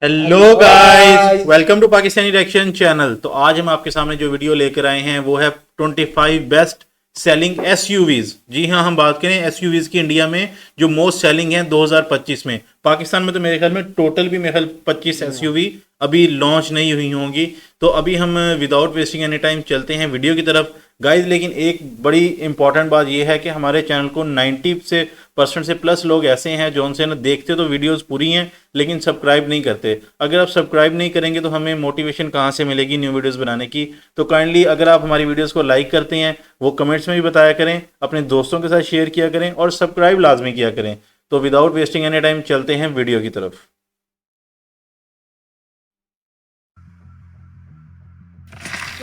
Hello guys, welcome to Pakistani reaction channel. तो आज हम आपके सामने जो वीडियो लेकर आए हैं वो है 25 बेस्ट सेलिंग एसयूवीज। जी हाँ, हम बात करें एसयूवीज की इंडिया में जो मोस्ट सेलिंग है 2025 में। पाकिस्तान में तो मेरे ख्याल में टोटल भी मेरे ख्याल 25 एसयूवी अभी लॉन्च नहीं हुई होंगी। तो अभी हम विदाउट वेस्टिंग एनी टाइम चलते हैं वीडियो की तरफ गाइस। लेकिन एक बड़ी इंपॉर्टेंट बात यह है कि हमारे चैनल को 90% से प्लस लोग ऐसे हैं जो उनसे ना देखते तो वीडियोस पूरी हैं लेकिन सब्सक्राइब नहीं करते। अगर आप सब्सक्राइब नहीं करेंगे तो हमें मोटिवेशन कहाँ से मिलेगी न्यू वीडियोस बनाने की। तो काइंडली अगर आप हमारी वीडियोस को लाइक करते हैं वो कमेंट्स में भी बताया करें, अपने दोस्तों के साथ शेयर किया करें और सब्सक्राइब लाजमी किया करें। तो विदाउट वेस्टिंग एनी टाइम चलते हैं वीडियो की तरफ।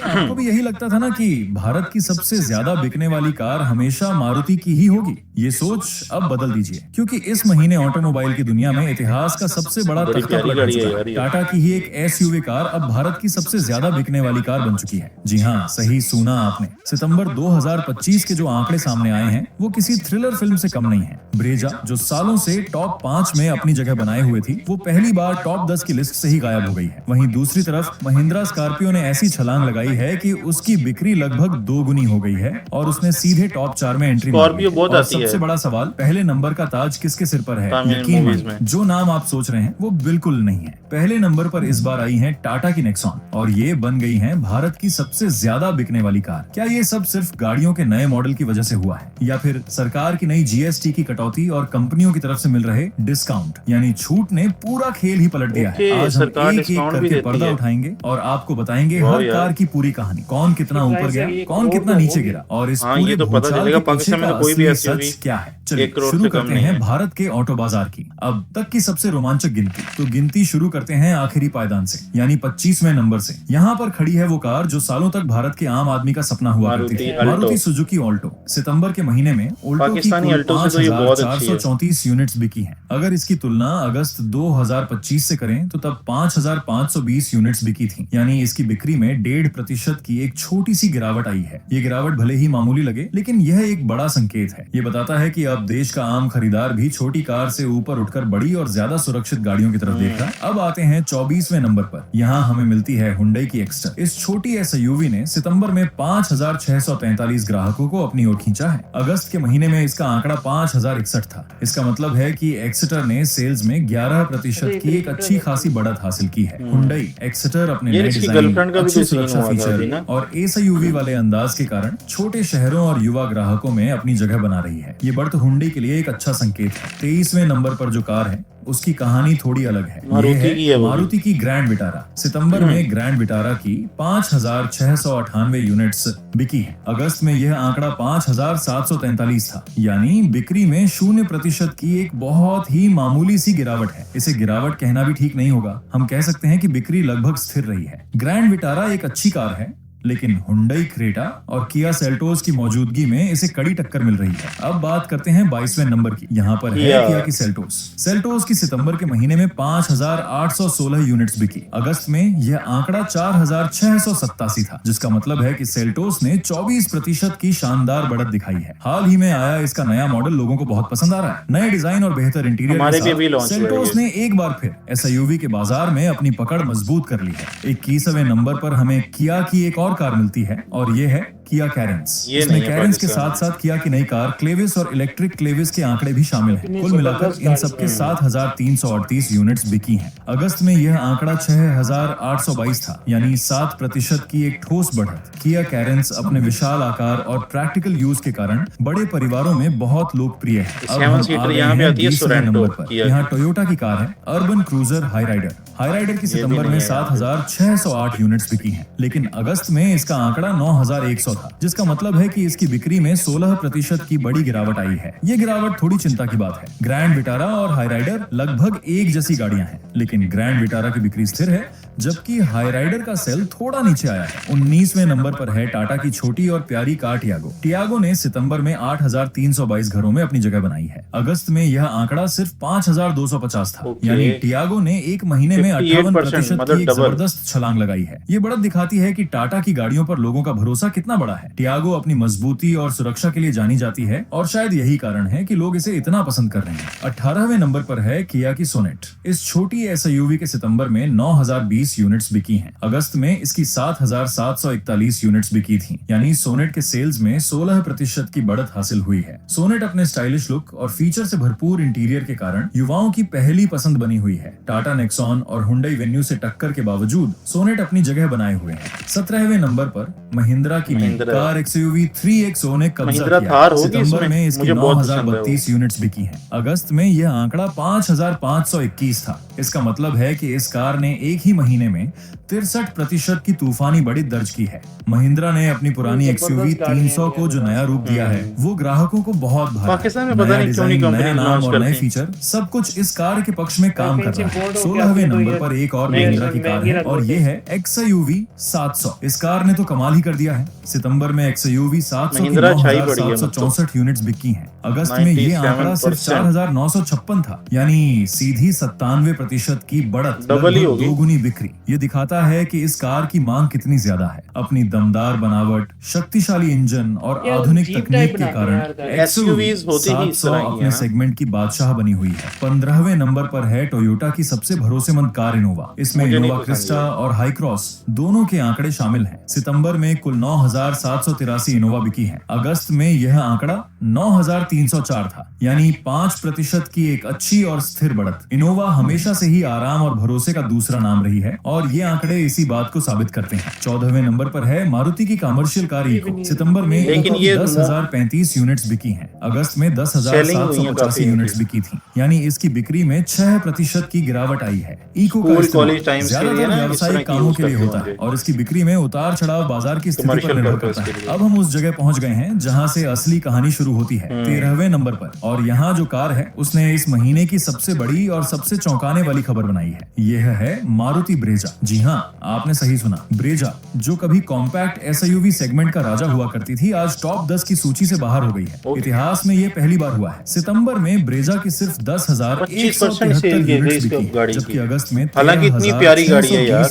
आपको भी यही लगता था ना कि भारत की सबसे ज्यादा बिकने वाली कार हमेशा मारुति की ही होगी? ये सोच अब बदल दीजिए, क्योंकि इस महीने ऑटोमोबाइल की दुनिया में इतिहास का सबसे बड़ा बड़ी तख्ता प्यारी पलट गाड़ी है चुका यार है। ये। टाटा की ही एक एसयूवी कार अब भारत की सबसे ज्यादा बिकने वाली कार बन चुकी है। जी हाँ, सही सुना आपने। सितंबर 2025 के जो आंकड़े सामने आए हैं वो किसी थ्रिलर फिल्म से कम नहीं है। ब्रेजा, जो सालों से टॉप 5 में अपनी जगह बनाए हुए थी, वो पहली बार टॉप 10 की लिस्ट से ही गायब हो गई है। वहीं दूसरी तरफ महिंद्रा स्कॉर्पियो ने ऐसी छलांग लगाई है कि उसकी बिक्री लगभग 2 गुनी हो गई है और उसने सीधे टॉप 4 में एंट्री मारी स्कॉर्पियो है। बहुत और आती है सबसे बड़ा सवाल, पहले नंबर का ताज किसके सिर पर है? तमिल यकीन मूवीज मानिए, में। जो नाम आप सोच रहे हैं वो बिल्कुल नहीं है। पहले नंबर पर इस बार आई है टाटा की नेक्सॉन और ये बन गई है भारत की सबसे ज्यादा बिकने वाली कार। क्या ये सब सिर्फ गाड़ियों के नए मॉडल की वजह से हुआ है, या फिर सरकार की नई जीएसटी की कटौती और कंपनियों की तरफ से मिल रहे डिस्काउंट यानी छूट ने पूरा खेल ही पलट दिया है? आज हम सरकार एक एक डिस्काउंट भी करके देती पर्दा है। उठाएंगे और आपको बताएंगे वाह हर यार। कार की पूरी कहानी, कौन कितना ऊपर गया, कौन कितना नीचे गिरा और इस हाँ, पूरे ये तो पता भूचाल चलेगा के पीछे पाकिस्तान में का तो कोई भी असली एसयूवी सच क्या है। चलिए 1 करोड़ शुरू से कम करते नहीं हैं है। भारत के ऑटो बाजार की अब तक की सबसे रोमांचक गिनती। तो गिनती शुरू करते हैं आखिरी पायदान से, यानी 25वें नंबर से। यहाँ पर खड़ी है वो कार जो सालों तक भारत के आम आदमी का सपना हुआ करती थी, Maruti Maruti Alto. Suzuki Alto. सितंबर के महीने में ऑल्टो की पाकिस्तानी कुल अल्टो से तो ये बहुत अच्छी है। 5,434 यूनिट्स बिकी हैं। अगर इसकी तुलना अगस्त 2025 से करें तो तब 5,520 यूनिट्स बिकी थी, यानी इसकी बिक्री में 1.5% की एक छोटी सी गिरावट आई है। ये गिरावट भले ही मामूली लगे, लेकिन यह एक बड़ा संकेत है। ये बताता है कि अब देश का आम खरीदार भी छोटी कार से ऊपर उठकर बड़ी और ज्यादा सुरक्षित गाड़ियों की तरफ देख रहा है। अब आते हैं 24वें नंबर पर। यहाँ हमें मिलती है हुंडई की एक्स्टर। इस छोटी एसयूवी ने सितंबर में 5,643 ग्राहकों को अपनी ओर खींचा है। अगस्त के महीने में इसका आंकड़ा 5,061 था। इसका मतलब है कि एक्सेटर ने सेल्स में 11% की एक अच्छी खासी बढ़त हासिल की है। हुंडई एक्सेटर अपने ये नए इसकी डिजाइन, गर्लफ्रेंड का भी अच्छी कोई सीन सुरक्षा हुआ था अभी फीचर ना। और एसयूवी वाले अंदाज के कारण छोटे शहरों और युवा ग्राहकों में अपनी जगह बना रही है। ये बढ़त हुंडई के लिए एक अच्छा संकेत है। 23वें नंबर पर जो कार है उसकी कहानी थोड़ी अलग है। मारुति की है वो भी। मारुति की ग्रैंड विटारा। सितंबर में ग्रैंड विटारा की 5,698 यूनिट्स बिकी है। अगस्त में यह आंकड़ा 5,743 था, यानी बिक्री में 0% की एक बहुत ही मामूली सी गिरावट है। इसे गिरावट कहना भी ठीक नहीं होगा, हम कह सकते हैं कि बिक्री लगभग स्थिर रही है। ग्रैंड विटारा एक अच्छी कार है, लेकिन हुंडई क्रेटा और किया सेल्टोस की मौजूदगी में इसे कड़ी टक्कर मिल रही है। अब बात करते हैं 22वें नंबर की। यहाँ पर है किया की सेल्टोस। सेल्टोस की सितंबर के महीने में 5,816 यूनिट्स बिकी। अगस्त में यह आंकड़ा 4,687 था, जिसका मतलब है कि सेल्टोस ने 24% की शानदार बढ़त दिखाई है। हाल ही में आया इसका नया मॉडल लोगों को बहुत पसंद आ रहा है। नए डिजाइन और बेहतर इंटीरियर हमारे के भी अभी साथ लॉन्च हुआ है सेल्टोस ये। ने एक बार फिर एसयूवी के बाजार में अपनी पकड़ मजबूत कर ली है। 21वें नंबर पर हमें किया की एक और कार मिलती है और ये है किया कैरेंस। ये इसमें नहीं है कैरेंस के पाकिस्तान साथ साथ किया की नई कार क्लेविस और इलेक्ट्रिक क्लेविस के आंकड़े भी शामिल हैं। कुल मिलाकर इन सबके 7,338 यूनिट्स बिकी हैं। अगस्त में यह आंकड़ा 6,822 था, यानी 7% की एक ठोस बढ़त। किया कैरेंस अपने विशाल आकार और प्रैक्टिकल यूज के कारण बड़े परिवारों में बहुत लोकप्रिय है। अब 7 हम सीटर आ गए यहाँ पे हैं आती है 20वें सोरेंटो नंबर पर। किया यहाँ टोयोटा की कार है अर्बन क्रूजर हाईराइडर। हाईराइडर की सितंबर में 7,608 यूनिट्स बिकी हैं, लेकिन अगस्त में इसका आंकड़ा 9,100 था, जिसका मतलब है कि इसकी बिक्री में 16% की बड़ी गिरावट आई है। ये गिरावट थोड़ी चिंता की बात है। ग्रैंड विटारा और हाईराइडर लगभग एक जैसी गाड़ियां हैं, लेकिन ग्रैंड विटारा की बिक्री स्थिर है, जबकि हाईराइडर का सेल थोड़ा नीचे आया है। 19वें नंबर पर है टाटा की छोटी और प्यारी कार टियागो। टियागो ने सितंबर में 8,322 घरों में अपनी जगह बनाई है। अगस्त में यह आंकड़ा सिर्फ 5,250 था, यानी टियागो ने एक महीने में 58% की एक मतलब डबल। जबरदस्त छलांग लगाई है। ये बढ़त दिखाती है कि टाटा की गाड़ियों पर लोगों का भरोसा कितना बड़ा बड़ा है। टियागो अपनी मजबूती और सुरक्षा के लिए जानी जाती है और शायद यही कारण है कि लोग इसे इतना पसंद कर रहे हैं। 18वें नंबर पर है किया की सोनेट। इस छोटी एसयूवी के सितंबर में 9020 यूनिट्स बिकी हैं। अगस्त में इसकी 7741 यूनिट्स बिकी थी, यानी सोनेट के सेल्स में 16% की बढ़त हासिल हुई है। सोनेट अपने स्टाइलिश लुक और फीचर से भरपूर इंटीरियर के कारण युवाओं की पहली पसंद बनी हुई है। टाटा नेक्सॉन और हुंडई वेन्यू से टक्कर के बावजूद सोनेट अपनी जगह बनाए हुए है। 17वें नंबर पर महिंद्रा की कार एक्सयूवी 3XO ने कब्जा किया। सितंबर में इसकी 9032 यूनिट्स बिकी हैं। अगस्त में यह आंकड़ा 5521 था। इसका मतलब है कि इस कार ने एक ही महीने में 63% की तूफानी बढ़त दर्ज की है। महिंद्रा ने अपनी पुरानी एक्सयूवी 300 को जो नया रूप दिया है वो ग्राहकों को बहुत भाया। पाकिस्तान में पता नहीं क्यों नहीं कंपनी नया नाम लॉन्च और करती नए फीचर सब कुछ इस कार के पक्ष में काम कर रहा है। 16वें नंबर पर एक और महिंद्रा की कार है और ये है XUV 700। इस कार ने तो कमाल ही कर दिया है। सितंबर में XUV 700 की 9764 यूनिट्स बिकी हैं। अगस्त में ये आंकड़ा सिर्फ 4956 था, यानी सीधी 97% की बढ़त, दोगुनी बिक्री। ये दिखाता है कि इस कार की मांग कितनी ज्यादा है। अपनी दमदार बनावट, शक्तिशाली इंजन और आधुनिक तकनीक के कारण XUV 700 अपने सेगमेंट की बादशाह बनी हुई है। 15वें नंबर पर है टोयोटा की सबसे भरोसेमंद कार इनोवा। इसमें इनोवा क्रिस्टा और हाई क्रॉस दोनों के आंकड़े शामिल हैं। सितंबर में कुल 9783 इनोवा बिकी है। अगस्त में यह आंकड़ा 9304 था, यानी 5% की एक अच्छी और स्थिर बढ़त। इनोवा हमेशा से ही आराम और भरोसे का दूसरा नाम रही है और ये आंकड़े इसी बात को साबित करते हैं। 14वें नंबर पर है मारुति की कमर्शियल कार इको। सितंबर में 10,035 यूनिट्स बिकी हैं। अगस्त में 10,785 यूनिट्स बिकी थी, यानी इसकी बिक्री में 6% की गिरावट आई है। इको का इस्तेमाल ज्यादातर व्यावसायिक कामों के लिए होता है और इसकी बिक्री में उतार चढ़ाव बाजार की स्थिति पर निर्भर करता है। अब हम उस जगह पहुंच गए हैं जहां से असली कहानी शुरू होती है, 13वें नंबर पर। और यहाँ जो कार है उसने इस महीने की सबसे बड़ी और सबसे चौंकाने वाली खबर बनाई है। यह है मारुति ब्रेजा। जी हाँ, आपने सही सुना, ब्रेजा, जो कभी कॉम्पैक्ट एसयूवी सेगमेंट का राजा हुआ करती थी, आज टॉप 10 की सूची से बाहर हो गई है। इतिहास में यह पहली बार हुआ है। सितंबर में ब्रेजा की सिर्फ 10,173 यूनिट्स बिकी, जबकि अगस्त में हालांकि इतनी प्यारी गाड़ी है यार,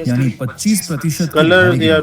यानी 25% कलर यार,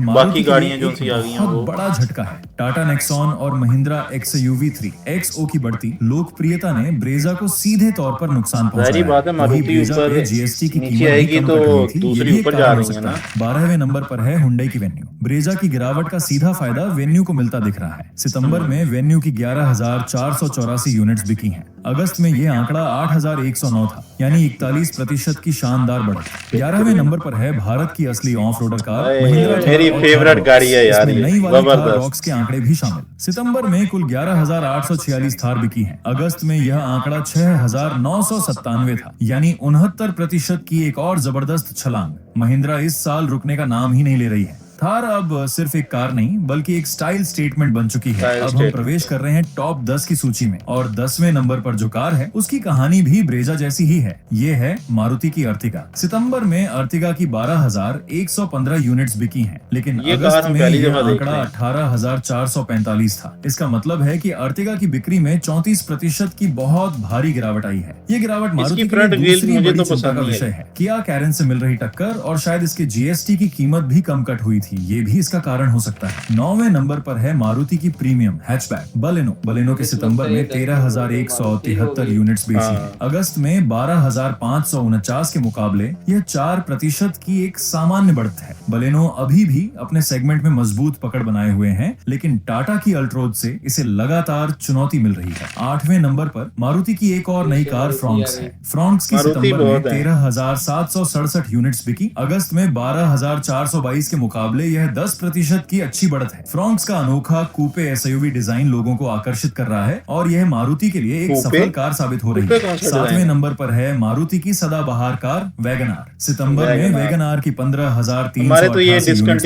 बाकी गाड़ियां जो सी आ गई हैं वो बड़ा झटका है। टाटा नेक्सॉन और महिंद्रा XUV 3XO की बढ़ती लोकप्रियता ने ब्रेजा को सीधे तौर पर नुकसान पहुंचाया। बात है, मारुति ऊपर जीएसटी की नीचे आएगी तो दूसरी ऊपर जा रही है ना। 12वें नंबर पर है हुंडई की वेन्यू। ब्रेजा की गिरावट का सीधा फायदा वेन्यू को मिलता दिख रहा है। सितंबर में वेन्यू की 11,484 यूनिट्स बिकी हैं। अगस्त में यह आंकड़ा 8,109 था, यानी 41% की शानदार बढ़त। 11वें नंबर पर है भारत की असली ऑफ रोडर कार महिंद्रा। मेरी फेवरेट गाड़ी है यार, नई वाली कार रॉक्स के आंकड़े भी शामिल। सितंबर में कुल 11,846 थार बिकी हैं। अगस्त में यह आंकड़ा 6,997 था, यानी 69% की एक और जबरदस्त छलांग। महिंद्रा इस साल रुकने का नाम ही नहीं ले रही है। थार अब सिर्फ एक कार नहीं बल्कि एक स्टाइल स्टेटमेंट बन चुकी है। अब हम प्रवेश कर रहे हैं टॉप 10 की सूची में और 10वें नंबर पर जो कार है उसकी कहानी भी ब्रेजा जैसी ही है। ये है मारुति की अर्टिगा। सितंबर में अर्टिगा की 12,115 यूनिट्स बिकी हैं, लेकिन अगस्त में यह आंकड़ा 18,445 था। इसका मतलब है कि अर्टिगा की बिक्री में 34% की बहुत भारी गिरावट आई है। ये गिरावट मारुति के लिए दूसरी बड़ी चिंता का विषय है। किया कैरेन से मिल रही टक्कर और शायद इसके जीएसटी की कीमत भी कम कट हुई थी, ये भी इसका कारण हो सकता है। 9वें नंबर पर है मारुति की प्रीमियम हैचबैक बलेनो। बलेनो के सितंबर में 13,173 यूनिट्स बेची है। अगस्त में 12,549 के मुकाबले यह 4% की एक सामान्य बढ़त है। बलेनो अभी भी अपने सेगमेंट में मजबूत पकड़ बनाए हुए हैं, लेकिन टाटा की अल्ट्रोज से इसे लगातार चुनौती मिल रही है। 8वें नंबर पर मारुति की एक और नई कार फ्रॉन्क्स है। फ्रॉन्क्स की सितंबर में 13,767 यूनिट्स बिकी। अगस्त में 12,422 के मुकाबले यह 10% की अच्छी बढ़त है। फ्रॉन्क्स का अनोखा कूपे एसयूवी डिजाइन लोगों को आकर्षित कर रहा है और यह मारुति के लिए एक सफल कार साबित हो रही है। 7वें नंबर पर है मारुति की सदाबहार कार वैगन आर। सितंबर में वैगन आर की 15,388 यूनिट्स,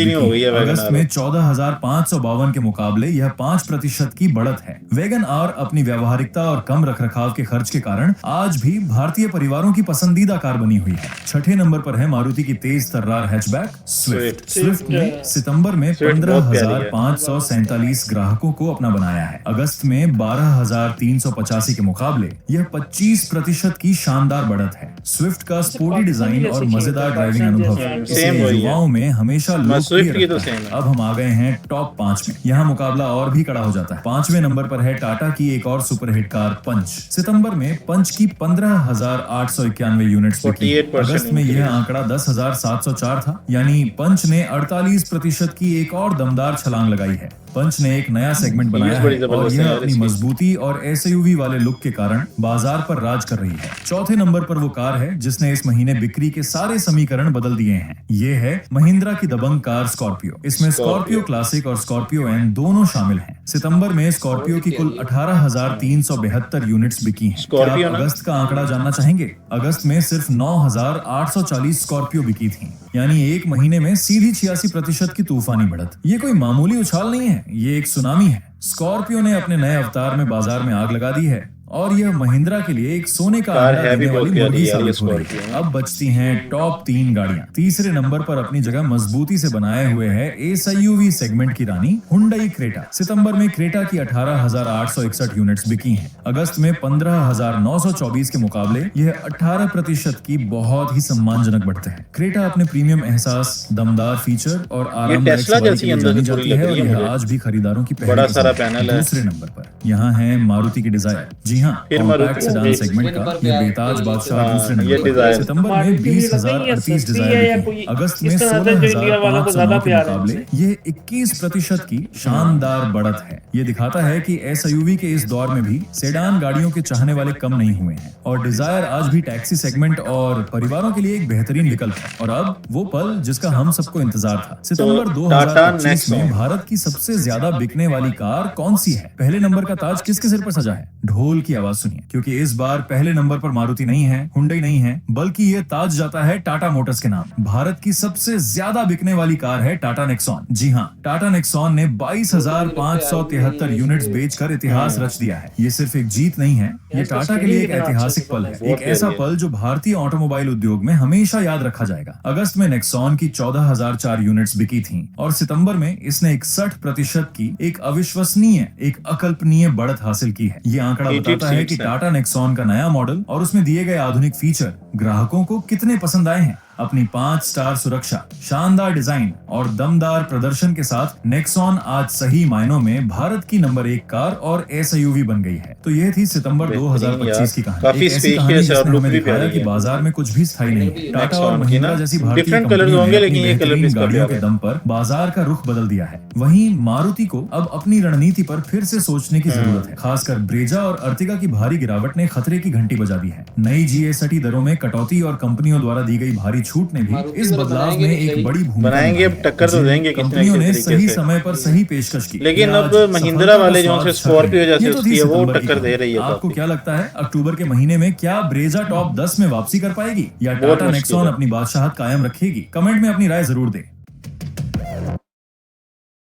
अगस्त में 14,552 के मुकाबले यह 5% की बढ़त है। वैगन आर अपनी व्यावहारिकता और कम रखरखाव के खर्च के कारण आज भी भारतीय परिवारों की पसंदीदा कार बनी हुई है। 6ठे नंबर पर है मारुति की तेज तर्रार हैचबैक स्विफ्ट। स्विफ्ट ने ने सितंबर में स्विफ्ट बहुत प्यारी है। 15,547 ग्राहकों को अपना बनाया है। अगस्त में 12,385 के मुकाबले यह 25% की शानदार बढ़त है। स्विफ्ट का स्पोर्टी डिजाइन और मजेदार ड्राइविंग अनुभव इसे सेम वही है। युवाओं में हमेशा स्विफ्ट लोकप्रिय की तो रखता है। सेम है। अब हम आ गए हैं टॉप 5 में। यहाँ मुकाबला और भी कड़ा हो जाता है। 5वें नंबर पर है टाटा की एक और सुपरहिट कार पंच। सितंबर में पंच की 15,891 यूनिट्स बिकी। 48% अगस्त में यह आंकड़ा 10,704 था, यानी पंच ने 48% की एक और दमदार छलांग लगाई है। पंच ने एक नया सेगमेंट बनाया बड़ी है और जबरदस्त है यह यार अपनी इसकी। मजबूती और एसयूवी वाले लुक के कारण बाजार पर राज कर रही है। चौथे नंबर पर वो कार है जिसने इस महीने बिक्री के सारे समीकरण बदल दिए हैं। ये है महिंद्रा की दबंग कार स्कॉर्पियो। इसमें स्कॉर्पियो क्लासिक और स्कॉर्पियो एन दोनों शामिल हैं। सितंबर में स्कॉर्पियो की कुल 18,372 यूनिट्स बिकी हैं। क्या स्कॉर्पियो आप ना? अगस्त का आंकड़ा जानना चाहेंगे? अगस्त में सिर्फ 9,840 स्कॉर्पियो बिकी थी, यानी एक महीने में सीधी 86% की तूफानी बढ़त। ये कोई मामूली उछाल नहीं है, ये एक सुनामी है। स्कॉर्पियो ने अपने नए अवतार में बाजार में आग लगा दी है और यह महिंद्रा के लिए एक सोने का कार अंडा है भी देने बहुत वाली प्यारी मुर्गी यार ये साबित हो रही स्कॉर्पियो। है। अब बचती हैं टॉप 3 गाड़ियां। तीसरे नंबर पर अपनी जगह मजबूती से बनाए हुए है एसयूवी सेगमेंट की रानी हुंडई क्रेटा। सितंबर में क्रेटा की 18,861 यूनिट्स बिकी हैं। अगस्त में 15,924 के मुकाबले यह 18% की बहुत ही सम्मानजनक बढ़ते हैं। क्रेटा अपने प्रीमियम एहसास, दमदार फीचर और आरामदायक टेस्ला सवारी जैसी के लिए अंदर जानी से थोड़ी जाती है लग और रही है यह मुझे। आज भी खरीदारों की बड़ा पहली सारा पसंद है। पैनल है। दूसरे नंबर पर यहाँ है मारुति की डिजायर। जी हाँ, फिर कॉम्पैक्ट मारुति सेडान होगी। सेगमेंट का ये बेताज बादशाह दूसरे ये नंबर पर। डिजायर। सितंबर में मारुति मुझे लगता है ये 20,038 सस्ती है या डिजायर कोई बिकी। अगस्त में इस तरह से जो इंडिया वालों को ज्यादा 16,509 के प्यार है मुकाबले उनसे। ये 21% की शानदार बढ़त है। ये दिखाता है कि एसयूवी के इस दौर में भी सेडान गाड़ियों के चाहने वाले कम नहीं हुए हैं और डिजायर आज भी टैक्सी सेगमेंट और परिवारों के लिए एक बेहतरीन विकल्प है। और अब वो पल जिसका हम सबको इंतजार था। सितंबर टाटा 2025 में नेक्सॉन। भारत की सबसे ज्यादा बिकने वाली कार कौन सी है? पहले नंबर का ताज किसके सिर पर सजा है? ढोल की आवाज सुनिए, क्योंकि इस बार पहले नंबर पर मारुति नहीं है, हुंडई नहीं है, बल्कि ये ताज जाता है टाटा मोटर्स के नाम। भारत की सबसे ज्यादा बिकने वाली कार है टाटा नेक्सॉन। जी हाँ, टाटा नेक्सॉन ने 22,573 यूनिट्स बेचकर इतिहास रच दिया है। ये सिर्फ एक जीत नहीं है, ये टाटा के लिए एक ऐतिहासिक पल है, एक ऐसा पल जो भारतीय ऑटोमोबाइल उद्योग में हमेशा याद रखा जाएगा। अगस्त में नेक्सॉन की 14,004 यूनिट्स बिकी थीं और सितंबर में इसने 61% की एक अविश्वसनीय, एक अकल्पनीय बढ़त हासिल की है। ये आंकड़ा बताता है कि टाटा नेक्सॉन का नया मॉडल और उसमें दिए गए आधुनिक फीचर ग्राहकों को कितने पसंद आए हैं। अपनी 5 स्टार सुरक्षा, शानदार डिजाइन और दमदार प्रदर्शन के साथ नेक्सॉन आज सही मायनों में भारत की नंबर 1 कार और एसयूवी बन गई है। तो यह थी सितंबर 2025 की कहानी। काफी एक ऐसी स्पेशियस कहानी है और जिसने लुक हमें भी दिखाया प्यारी कि है। बाजार में कुछ भी स्थायी नहीं है। टाटा और नेक्सॉन की महिंद्रा ना जैसी भारतीय डिफरेंट कंपनियों कलर्स होंगे ने लेकिन अपनी ये कलर भी बेहतरीन इसका गाड़ियों प्यारा के है। दम पर बाजार का रुख बदल दिया है। वहीं मारुति को अब अपनी रणनीति पर फिर से सोचने की जरूरत है। खासकर ब्रेजा और अर्टिगा की भारी गिरावट ने खतरे की घंटी बजा दी है। नई जीएसटी दरों में कटौती और कंपनियों द्वारा दी गई भारी छूट ने भी इस बदलाव में एक बड़ी भूमिका बनाएंगे, निभाई अब है। टक्कर तो जी, देंगे किसी ना कंपनियों किसी ने तरीके सही से। समय पर सही पेशकश की। लेकिन ये अब आज महिंद्रा सफलता का वाले जो स्वाद से चख स्कॉर्पियो रहे हैं। जैसे ये तो उसकी थी है, वो सितंबर की टक्कर दे कहानी। रही है आपको काफी। क्या लगता है अक्टूबर के महीने में क्या ब्रेजा टॉप 10 में वापसी कर पाएगी या बहुत टाटा मुश्किल नेक्सॉन है। अपनी बादशाहत कायम रखेगी? कमेंट में अपनी राय जरूर दें।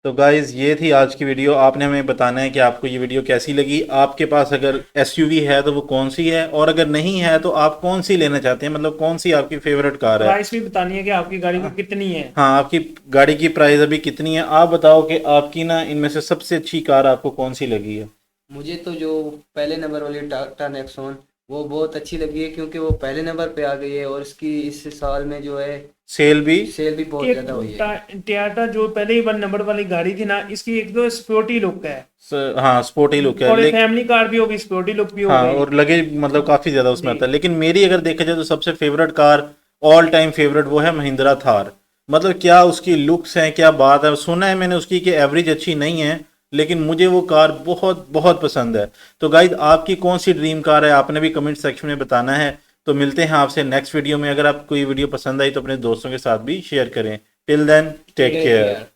तो गाइज ये थी आज की वीडियो। आपने हमें बताना है कि आपको ये वीडियो कैसी लगी। आपके पास अगर एसयूवी है तो वो कौन सी है, और अगर नहीं है तो आप कौन सी लेना चाहते हैं, मतलब कौन सी आपकी फेवरेट कार है। प्राइस भी बतानी है कि आपकी गाड़ी को कितनी है। हाँ, आपकी गाड़ी की प्राइस अभी कितनी है, आप बताओ कि आपकी ना इनमें से सबसे अच्छी कार आपको कौन सी लगी है। मुझे तो जो पहले नंबर वाली टाटा नेक्सॉन वो बहुत अच्छी लगी है, क्योंकि वो पहले नंबर पे आ गई है और इसकी इस साल में जो है सेल भी सेल भी बहुत ज्यादा हुई है। टोयोटा जो पहले ही 1 नंबर वाली गाड़ी थी ना, इसकी एक तो स्पोर्टी लुक है हाँ स्पोर्टी लुक है, और लेकिन फैमिली कार भी होगी, स्पोर्टी लुक भी हाँ होगी। और लगेज मतलब काफी ज्यादा उसमें आता है। लेकिन मेरी अगर देखा जाए तो सबसे favourite car, all time favourite, वो है महिंद्रा थार। मतलब क्या उसकी लुक्स हैं, क्या बात है। सुना है मैंने उसकी कि एवरेज अच्छी नहीं है, लेकिन मुझे वो कार बहुत बहुत पसंद है। तो गाइज आपकी कौन सी ड्रीम कार है, आपने भी कमेंट सेक्शन में बताना है। तो मिलते हैं आपसे नेक्स्ट वीडियो में। अगर आपको ये वीडियो पसंद आई तो अपने दोस्तों के साथ भी शेयर करें। Till then take care.